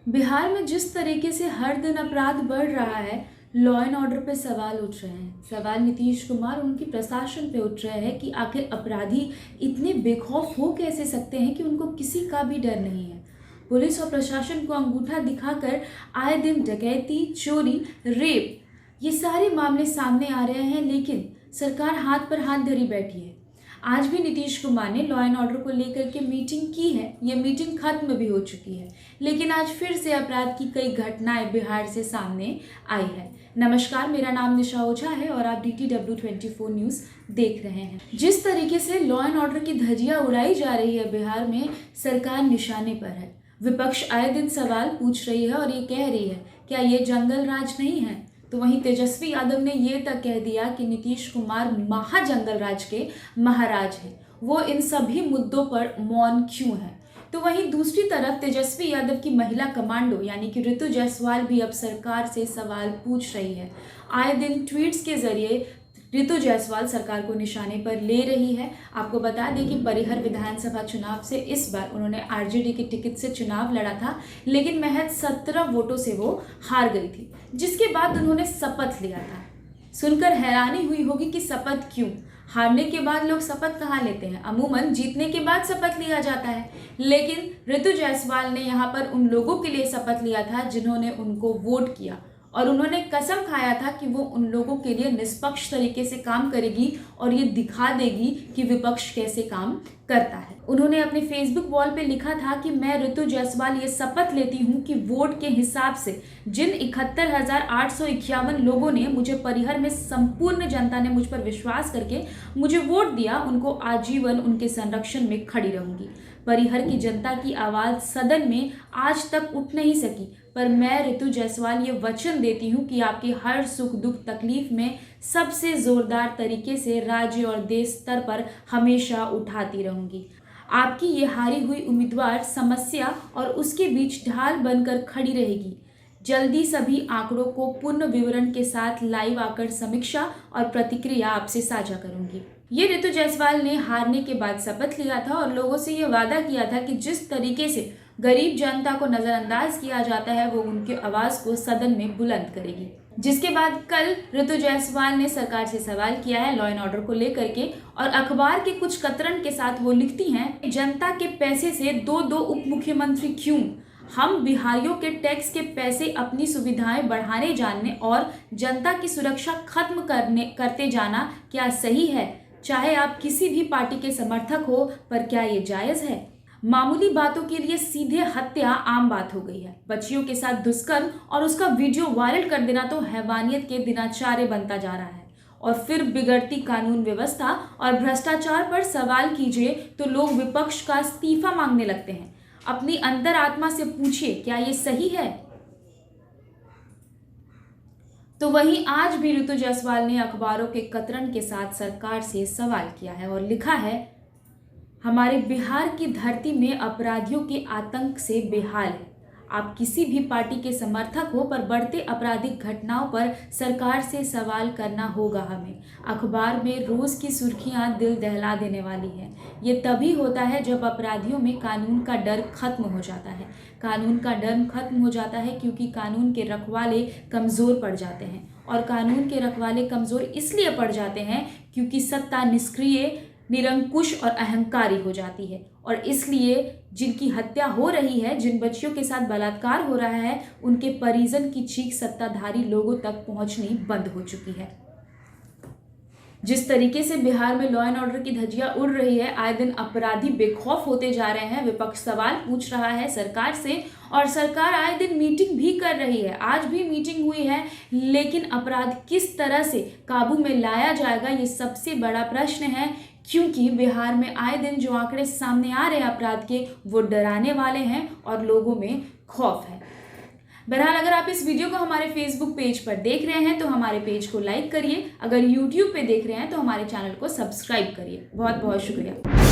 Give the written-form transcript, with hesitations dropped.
बिहार में जिस तरीके से हर दिन अपराध बढ़ रहा है, लॉ एंड ऑर्डर पे सवाल उठ रहे हैं। सवाल नीतीश कुमार उनकी प्रशासन पे उठ रहे हैं कि आखिर अपराधी इतने बेखौफ हो कैसे सकते हैं कि उनको किसी का भी डर नहीं है। पुलिस और प्रशासन को अंगूठा दिखाकर आए दिन डकैती, चोरी, रेप ये सारे मामले सामने आ रहे हैं, लेकिन सरकार हाथ पर हाथ धरी बैठी है। आज भी नीतीश कुमार ने लॉ एंड ऑर्डर को लेकर के मीटिंग की है। ये मीटिंग खत्म भी हो चुकी है, लेकिन आज फिर से अपराध की कई घटनाएं बिहार से सामने आई है। नमस्कार, मेरा नाम निशा ओझा है और आप DTW24 न्यूज़ देख रहे हैं। जिस तरीके से लॉ एंड ऑर्डर की धज्जियां उड़ाई जा रही है बिहार में, सरकार निशाने पर है। विपक्ष आए दिन सवाल पूछ रही है और ये कह रही है, क्या ये जंगल राज नहीं है? तो वहीं तेजस्वी यादव ने ये तक कह दिया कि नीतीश कुमार महाजंगल राज के महाराज हैं। वो इन सभी मुद्दों पर मौन क्यों है? तो वहीं दूसरी तरफ तेजस्वी यादव की महिला कमांडो यानी कि ऋतु जायसवाल भी अब सरकार से सवाल पूछ रही है। आए दिन ट्वीट्स के जरिए ऋतु जायसवाल सरकार को निशाने पर ले रही है। आपको बता दें कि परिहर विधानसभा चुनाव से इस बार उन्होंने आरजेडी के टिकट से चुनाव लड़ा था, लेकिन महज 17 वोटों से वो हार गई थी, जिसके बाद उन्होंने शपथ लिया था। सुनकर हैरानी हुई होगी कि शपथ क्यों? हारने के बाद लोग शपथ कहाँ लेते हैं? अमूमन जीतने के बाद शपथ लिया जाता है, लेकिन ऋतु जायसवाल ने यहाँ पर उन लोगों के लिए शपथ लिया था जिन्होंने उनको वोट किया, और उन्होंने कसम खाया था कि वो उन लोगों के लिए निष्पक्ष तरीके से काम करेगी और ये दिखा देगी कि विपक्ष कैसे काम करता है। उन्होंने अपने फेसबुक वॉल पे लिखा था कि मैं ऋतु जायसवाल ये शपथ लेती हूँ कि वोट के हिसाब से जिन 71,851 लोगों ने मुझे परिहर में संपूर्ण जनता ने मुझ पर विश्वास करके मुझे वोट दिया, उनको आजीवन उनके संरक्षण में खड़ी रहूंगी। परिहर की जनता की आवाज़ सदन में आज तक उठ नहीं सकी, पर मैं ऋतु जायसवाल ये वचन देती हूँ कि आपकी हर सुख दुख तकलीफ में सबसे जोरदार तरीके से राज्य और देश स्तर पर हमेशा उठाती रहूंगी। आपकी ये हारी हुई उम्मीदवार समस्या और उसके बीच ढाल बनकर खड़ी रहेगी। जल्दी सभी आंकड़ों को पूर्ण विवरण के साथ लाइव आकर समीक्षा और प्रतिक्रिया आपसे साझा करूंगी। ये ऋतु जायसवाल ने हारने के बाद शपथ लिया था और लोगों से ये वादा किया था कि जिस तरीके से गरीब जनता को नजरअंदाज किया जाता है, वो उनकी आवाज को सदन में बुलंद करेगी। जिसके बाद कल ऋतु जायसवाल ने सरकार से सवाल किया है लॉ एंड ऑर्डर को लेकर के, और अखबार के कुछ कतरन के साथ वो लिखती हैं, जनता के पैसे से दो उप मुख्यमंत्री क्यों? हम बिहारियों के टैक्स के पैसे अपनी सुविधाएं बढ़ाने जानने और जनता की सुरक्षा खत्म करते जाना क्या सही है? चाहे आप किसी भी पार्टी के समर्थक हो, पर क्या ये जायज है? मामूली बातों के लिए सीधे हत्या आम बात हो गई है। बच्चियों के साथ दुष्कर्म और उसका वीडियो वायरल कर देना तो हैवानियत के दिनाचार्य बनता जा रहा है। और फिर बिगड़ती कानून व्यवस्था और भ्रष्टाचार पर सवाल कीजिए तो लोग विपक्ष का इस्तीफा मांगने लगते हैं। अपनी अंतरात्मा से पूछिए, क्या ये सही है? तो वहीं आज भी ऋतु जायसवाल ने अखबारों के कतरन के साथ सरकार से सवाल किया है और लिखा है, हमारे बिहार की धरती में अपराधियों के आतंक से बेहाल है। आप किसी भी पार्टी के समर्थक हो, पर बढ़ते आपराधिक घटनाओं पर सरकार से सवाल करना होगा हमें। अखबार में रोज की सुर्खियां दिल दहला देने वाली है। ये तभी होता है जब अपराधियों में कानून का डर खत्म हो जाता है। कानून का डर खत्म हो जाता है क्योंकि कानून के रखवाले कमज़ोर पड़ जाते हैं, और कानून के रखवाले कमज़ोर इसलिए पड़ जाते हैं क्योंकि सत्ता निष्क्रिय, निरंकुश और अहंकारी हो जाती है। और इसलिए जिनकी हत्या हो रही है, जिन बच्चियों के साथ बलात्कार हो रहा है, उनके परिजन की चीख सत्ताधारी लोगों तक पहुंचनी बंद हो चुकी है। जिस तरीके से बिहार में लॉ एंड ऑर्डर की धज्जियां उड़ रही है, आए दिन अपराधी बेखौफ होते जा रहे हैं। विपक्ष सवाल पूछ रहा है सरकार से, और सरकार आए दिन मीटिंग भी कर रही है। आज भी मीटिंग हुई है, लेकिन अपराध किस तरह से काबू में लाया जाएगा, ये सबसे बड़ा प्रश्न है, क्योंकि बिहार में आए दिन जो आंकड़े सामने आ रहे हैं अपराध के, वो डराने वाले हैं और लोगों में खौफ है। बहरहाल, अगर आप इस वीडियो को हमारे फेसबुक पेज पर देख रहे हैं तो हमारे पेज को लाइक करिए। अगर यूट्यूब पे देख रहे हैं तो हमारे चैनल को सब्सक्राइब करिए। बहुत बहुत शुक्रिया।